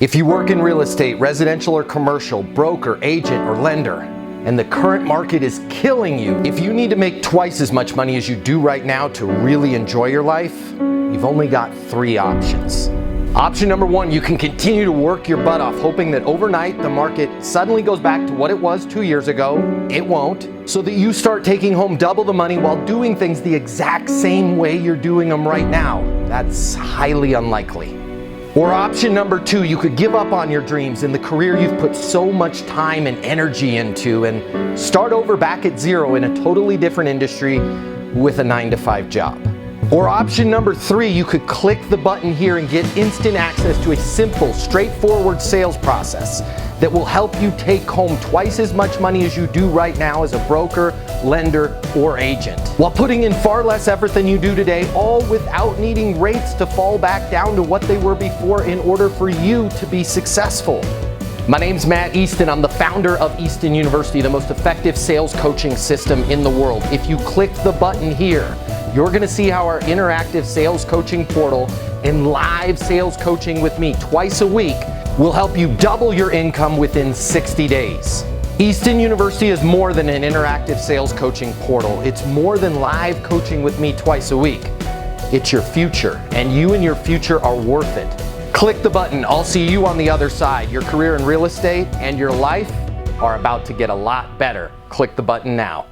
If you work in real estate, residential or commercial, broker, agent, or lender, and the current market is killing you, if you need to make twice as much money as you do right now to really enjoy your life, you've only got 3 options. Option number 1, you can continue to work your butt off, hoping that overnight the market suddenly goes back to what it was 2 years ago. It won't. So that you start taking home double the money while doing things the exact same way you're doing them right now. That's highly unlikely. Or option number 2, you could give up on your dreams and the career you've put so much time and energy into and start over back at zero in a totally different industry with a 9-to-5 job. Or option number 3, you could click the button here and get instant access to a simple, straightforward sales process that will help you take home twice as much money as you do right now as a broker, lender, or agent, while putting in far less effort than you do today, all without needing rates to fall back down to what they were before in order for you to be successful. My name's Matt Easton. I'm the founder of Easton University, the most effective sales coaching system in the world. If you click the button here, you're gonna see how our interactive sales coaching portal and live sales coaching with me twice a week will help you double your income within 60 days. Easton University is more than an interactive sales coaching portal. It's more than live coaching with me twice a week. It's your future, and you and your future are worth it. Click the button. I'll see you on the other side. Your career in real estate and your life are about to get a lot better. Click the button now.